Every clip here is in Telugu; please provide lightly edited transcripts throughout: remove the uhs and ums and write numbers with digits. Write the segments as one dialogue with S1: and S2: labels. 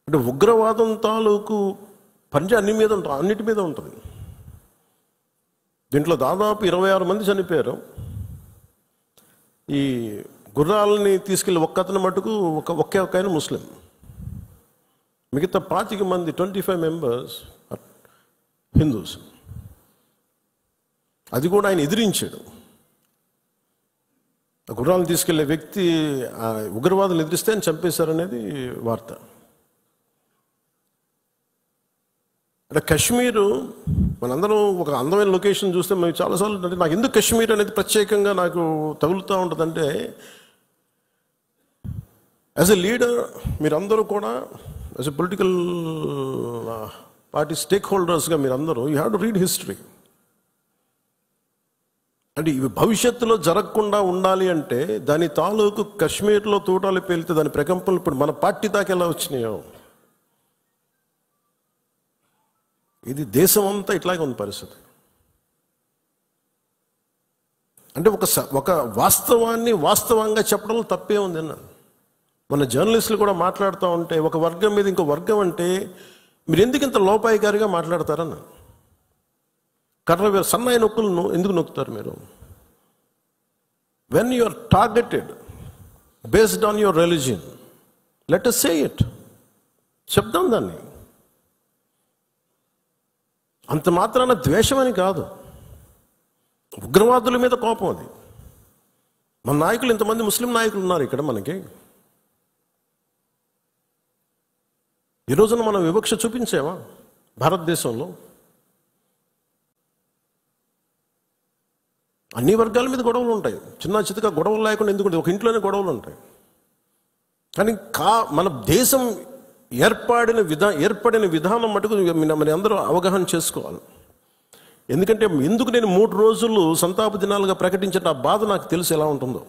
S1: అంటే ఉగ్రవాదం తాలూకు పంజా అన్నిటి మీద ఉంటుంది. దీంట్లో దాదాపు 26 మంది చనిపోయారు. ఈ గుర్రాలని తీసుకెళ్ళి ఒక్కతను మటుకు ఒకే ఆయన ముస్లిం. మిగతా 25 మంది 25 మెంబర్స్ హిందూస్. అది కూడా ఆయన ఎదిరించాడు. ఆ గుర్రాలను తీసుకెళ్లే వ్యక్తి ఉగ్రవాదులు ఎదిరిస్తే ఆయన చంపేశారనేది వార్త. అంటే కశ్మీరు మనందరం ఒక అందమైన లొకేషన్ చూస్తే మేము చాలాసార్లు అంటే నాకు ఎందుకు కశ్మీర్ అనేది ప్రత్యేకంగా నాకు తగులుతూ ఉంటుందంటే, యాజ్ ఎ లీడర్ మీరందరూ కూడా as a political party stake హోల్డర్స్గా మీరందరూ you have to read history. అంటే ఇవి భవిష్యత్తులో జరగకుండా ఉండాలి అంటే దాని తాలూకు కశ్మీర్లో తూటాలు పేలితే దాని ప్రకంపనలు ఇప్పుడు మన పార్టీ దాకా ఎలా వచ్చినాయో, ఇది దేశం అంతా ఇట్లాగే ఉంది పరిస్థితి. అంటే ఒక వాస్తవాన్ని వాస్తవంగా చెప్పడంలో తప్పే ఉంది అన్నాను. మన జర్నలిస్టులు కూడా మాట్లాడుతూ ఉంటే ఒక వర్గం మీద ఇంకో వర్గం అంటే మీరు ఎందుకు ఇంత లోపాయికారిగా మాట్లాడతారన్న. కర్ర సన్నాయి నొక్కులను ఎందుకు నొక్కుతారు మీరు? When you are targeted based on your religion, let us say it. చెప్దాం దాన్ని. అంత మాత్రాన ద్వేషం అని కాదు, ఉగ్రవాదుల మీద కోపం అది. మన నాయకులు ఇంతమంది ముస్లిం నాయకులు ఉన్నారు ఇక్కడ మనకి. ఈ రోజున మనం వివక్ష చూపించామా భారతదేశంలో? అన్ని వర్గాల మీద గొడవలు ఉంటాయి. చిన్న చితక గొడవలు లేకుండా ఎందుకుంటే ఒక ఇంట్లోనే గొడవలు ఉంటాయి. కానీ మన దేశం ఏర్పడిన విధానం మటుకు మరి అందరూ అవగాహన చేసుకోవాలి. ఎందుకంటే ఎందుకు నేను 3 రోజులు సంతాప దినాలుగా ప్రకటించిన ఆ బాధ నాకు తెలుసు ఎలా ఉంటుందో.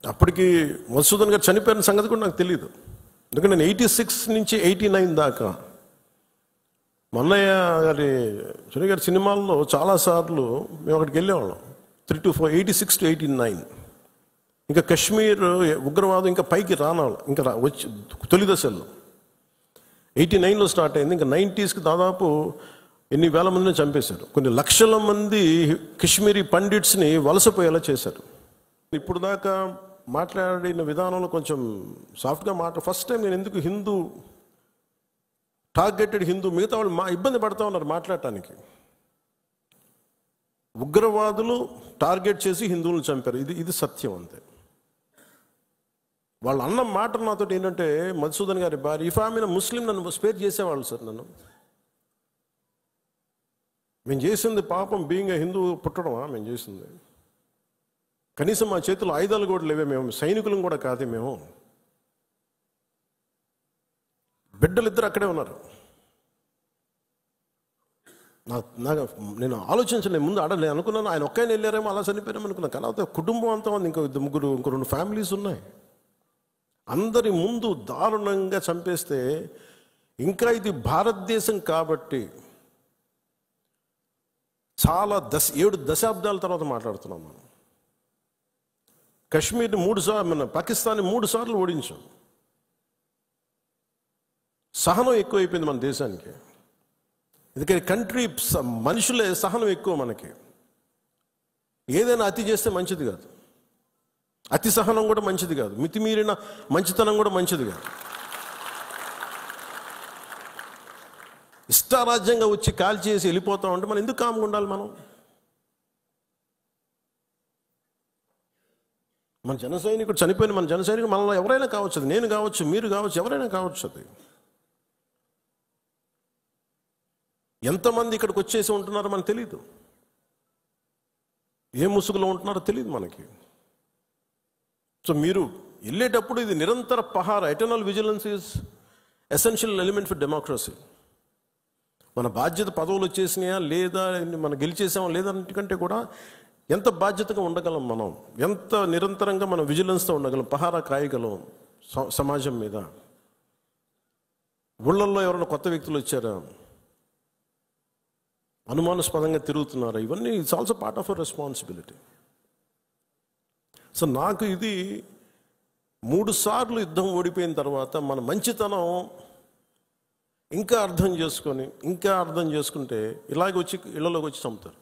S1: అప్పటికి మధుసూదన్ గారు చనిపోయిన సంగతి కూడా నాకు తెలియదు. ఎందుకంటే నేను 86 నుంచి 89 దాకా మన్నయ్య గారి సునీ గారి సినిమాల్లో చాలాసార్లు మేము అక్కడికి వెళ్ళేవాళ్ళం. 3 to 4 86 to 89. ఇంకా కశ్మీర్ ఉగ్రవాదం ఇంకా పైకి రానాలి, ఇంకా వచ్చి తొలి దశల్లో 89లో స్టార్ట్ అయింది. ఇంకా 90sకి దాదాపు ఎన్ని వేల మందిని చంపేశారు. కొన్ని లక్షల మంది కశ్మీరీ పండిట్స్ని వలసపోయేలా చేశారు. ఇప్పుడు దాకా మాట్లాడిన విధానంలో కొంచెం సాఫ్ట్గా ఫస్ట్ టైం నేను ఎందుకు హిందూ టార్గెటెడ్ హిందూ, మిగతా వాళ్ళు ఇబ్బంది పడుతూ ఉన్నారు మాట్లాడటానికి. ఉగ్రవాదులు టార్గెట్ చేసి హిందువులను చంపారు, ఇది సత్యం అంతే. వాళ్ళు అన్న మాట నాతో ఏంటంటే, మధుసూదన్ గారి భార్య ఇఫ్ ఆమె ముస్లిం నన్ను స్పేర్ చేసేవాళ్ళు సార్. మేము చేసింది పాపం బీయింగ్ హిందూ పుట్టడమా మేము చేసింది? కనీసం మా చేతుల్లో ఆయుధాలు కూడా లేవే, మేము సైనికులం కూడా కాదే, మేము బిడ్డలిద్దరు అక్కడే ఉన్నారు. నేను ఆలోచించలేదు ముందు నేను అనుకున్నాను ఆయన ఒక్కైనా వెళ్ళారేమో అలా చనిపోయారేమో అనుకున్నాను. కానీ అయితే కుటుంబం అంతా ఉంది, ఇంకో 2 ఫ్యామిలీస్ ఉన్నాయి. అందరి ముందు దారుణంగా చంపేస్తే ఇంకా ఇది భారతదేశం కాబట్టి చాలా 7 దశాబ్దాల తర్వాత మాట్లాడుతున్నాం మనం. కశ్మీర్ని 3 సార్లు, మన పాకిస్తాన్ని 3 సార్లు ఓడించాం. సహనం ఎక్కువైపోయింది మన దేశానికి. ఎందుకంటే కంట్రీ మనుషులే సహనం ఎక్కువ మనకి. ఏదైనా అతి చేస్తే మంచిది కాదు, అతి సహనం కూడా మంచిది కాదు, మితిమీరిన మంచితనం కూడా మంచిది కాదు. ఇష్టారాజ్యంగా వచ్చి కాల్ చేసి వెళ్ళిపోతా ఉంటే మనం ఎందుకు కామ్గా ఉండాలి? మన జన సైనికుడు చనిపోయిన మన జన సైనికుడు మనలో ఎవరైనా కావచ్చు, అది నేను కావచ్చు, మీరు కావచ్చు, ఎవరైనా కావచ్చు. అది ఎంతమంది ఇక్కడికి వచ్చేసి ఉంటున్నారో మనకు తెలియదు, ఏ ముసుగులో ఉంటున్నారో తెలియదు మనకి. సో మీరు వెళ్ళేటప్పుడు ఇది నిరంతర పహార, eternal vigilance is essential element for democracy. మన బాధ్యత పదవులు వచ్చేసినాయా లేదా, మనం గెలిచేసామా లేదా అన్నిటికంటే కూడా ఎంత బాధ్యతగా ఉండగలం మనం, ఎంత నిరంతరంగా మనం విజిలెన్స్తో ఉండగలం, పహారా కాయగలం సమాజం మీద. ఊళ్ళల్లో ఎవరైనా కొత్త వ్యక్తులు వచ్చారా, అనుమానాస్పదంగా తిరుగుతున్నారా, ఇవన్నీ it's also part of our responsibility. So నాకు ఇది 3 సార్లు యుద్ధం ఓడిపోయిన తర్వాత మన మంచితనం ఇంకా అర్థం చేసుకుంటే ఇలాగ వచ్చి ఇళ్లలోకి వచ్చి చంపుతారు.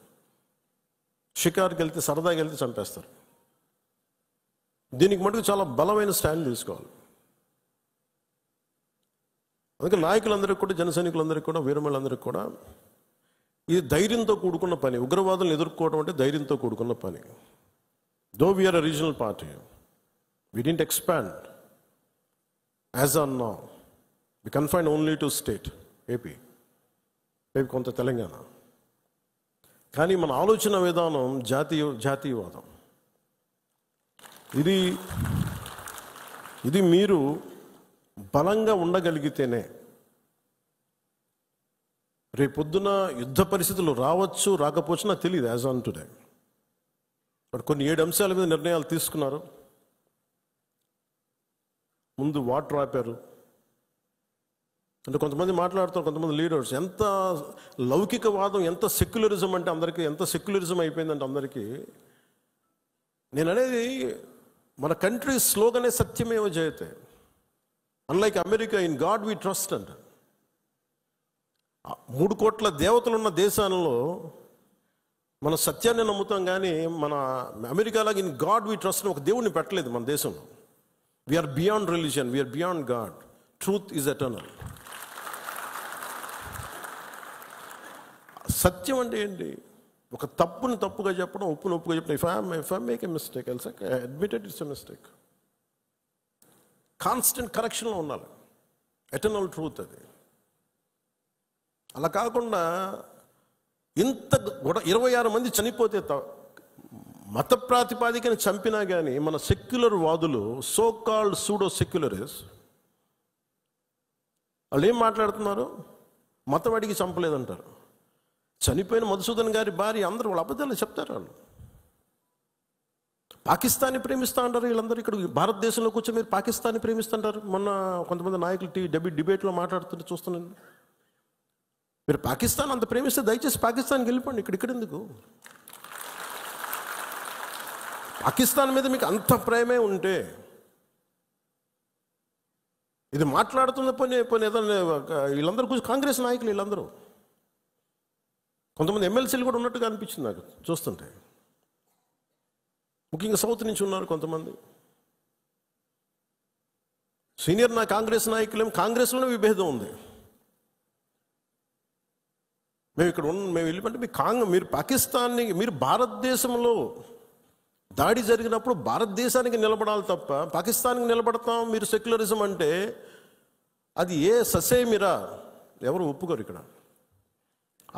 S1: షికారుకి వెళ్తే, సరదాకి వెళ్తే చంపేస్తారు. దీనికి మటుకు చాలా బలమైన స్టాండ్ తీసుకోవాలి. అందుకే నాయకులందరికీ కూడా, జన సైనికులందరికీ కూడా, వీరమలందరికీ కూడా ఇది ధైర్యంతో కూడుకున్న పని. ఉగ్రవాదులను ఎదుర్కోవడం అంటే ధైర్యంతో కూడుకున్న పని. Though we are a regional party, we didn't expand as on now. We confined only to state, AP, maybe కొంత తెలంగాణ. కానీ మన ఆలోచన విధానం జాతీయవాదం. ఇది మీరు బలంగా ఉండగలిగితేనే రేపొద్దున యుద్ధ పరిస్థితులు రావచ్చు, రాకపోవచ్చు నాకు తెలియదు యాజ్ ఆన్ టుడే. బట్ కొన్ని 7 అంశాల మీద నిర్ణయాలు తీసుకున్నారు. ముందు వాటర్ ఆపారు. అంటే కొంతమంది మాట్లాడుతారు, కొంతమంది లీడర్స్, ఎంత లౌకికవాదం, ఎంత సెక్యులరిజం అంటే అందరికీ, ఎంత సెక్యులరిజం అయిపోయిందంటే అందరికీ. నేను అనేది మన కంట్రీ స్లోగనే సత్యమేవ జయతే. Unlike America, in God we trust అంట. 3 కోట్ల దేవతలు ఉన్న దేశాలలో మన సత్యాన్ని నమ్ముతాం, కానీ మన అమెరికాలాగా ఇన్ గాడ్ వి ట్రస్ట్ ఒక దేవుడిని పెట్టలేదు మన దేశంలో. We are beyond religion, we are beyond God. Truth is eternal. సత్యం అంటే ఏంటి? ఒక తప్పుని తప్పుగా చెప్పడం, ఒప్పుని ఒప్పుగా చెప్పడం. If I make a mistake, I'll say, I admit it, it's a mistake. Constant కరెక్షన్లో ఉండాలి. ఎటర్నల్ ట్రూత్ అది. అలా కాకుండా ఇంత 26 మంది చనిపోతే మత ప్రాతిపాదికని చంపినా కానీ మన సెక్యులర్ వాదులు, సో కాల్డ్ సూడో సెక్యులరిస్ట్, వాళ్ళు ఏం మాట్లాడుతున్నారు? మతవాడికి చంపలేదంటారు. చనిపోయిన మధుసూదన్ గారి భార్య, అందరూ వాళ్ళ అబద్ధాలు చెప్తారు. వాళ్ళు పాకిస్తాన్ని ప్రేమిస్తా అంటారు. వీళ్ళందరూ ఇక్కడ భారతదేశంలో కూర్చొని మీరు పాకిస్తాన్ని ప్రేమిస్తుంటారు. మొన్న కొంతమంది నాయకులు డిబేట్లో మాట్లాడుతుంటే చూస్తున్నాను. మీరు పాకిస్తాన్ అంత ప్రేమిస్తే దయచేసి పాకిస్తాన్కి వెళ్ళిపోండి, ఇక్కడ ఎందుకు? పాకిస్తాన్ మీద మీకు అంత ప్రేమే ఉంటే ఇది మాట్లాడుతున్న పని ఏదైనా వీళ్ళందరూ కూర్చొని కాంగ్రెస్ నాయకులు వీళ్ళందరూ, కొంతమంది ఎమ్మెల్సీలు కూడా ఉన్నట్టుగా అనిపించింది నాకు చూస్తుంటే. ముఖ్యంగా సౌత్ నుంచి ఉన్నారు కొంతమంది సీనియర్ కాంగ్రెస్ నాయకులేం. కాంగ్రెస్లోనే విభేదం ఉంది. మేము వెళ్ళిపోతే మీరు పాకిస్తాన్ని, మీరు భారతదేశంలో దాడి జరిగినప్పుడు భారతదేశానికి నిలబడాలి తప్ప పాకిస్తాన్కి నిలబడతాం మీరు సెక్యులరిజం అంటే అది ఏ ససేమిరా, ఎవరు ఒప్పుకోరు. ఇక్కడ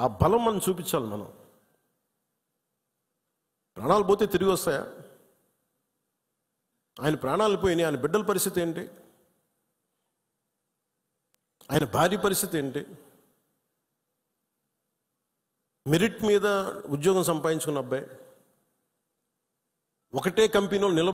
S1: ఆ బలం మనం చూపించాలి. మనం ప్రాణాలు పోతే తిరిగి వస్తాయా? ఆయన ప్రాణాలు పోయినాయి, ఆయన బిడ్డల పరిస్థితి ఏంటి? ఆయన భార్య పరిస్థితి ఏంటి? మెరిట్ మీద ఉద్యోగం సంపాదించుకున్న అబ్బాయి, ఒకటే కంపెనీలో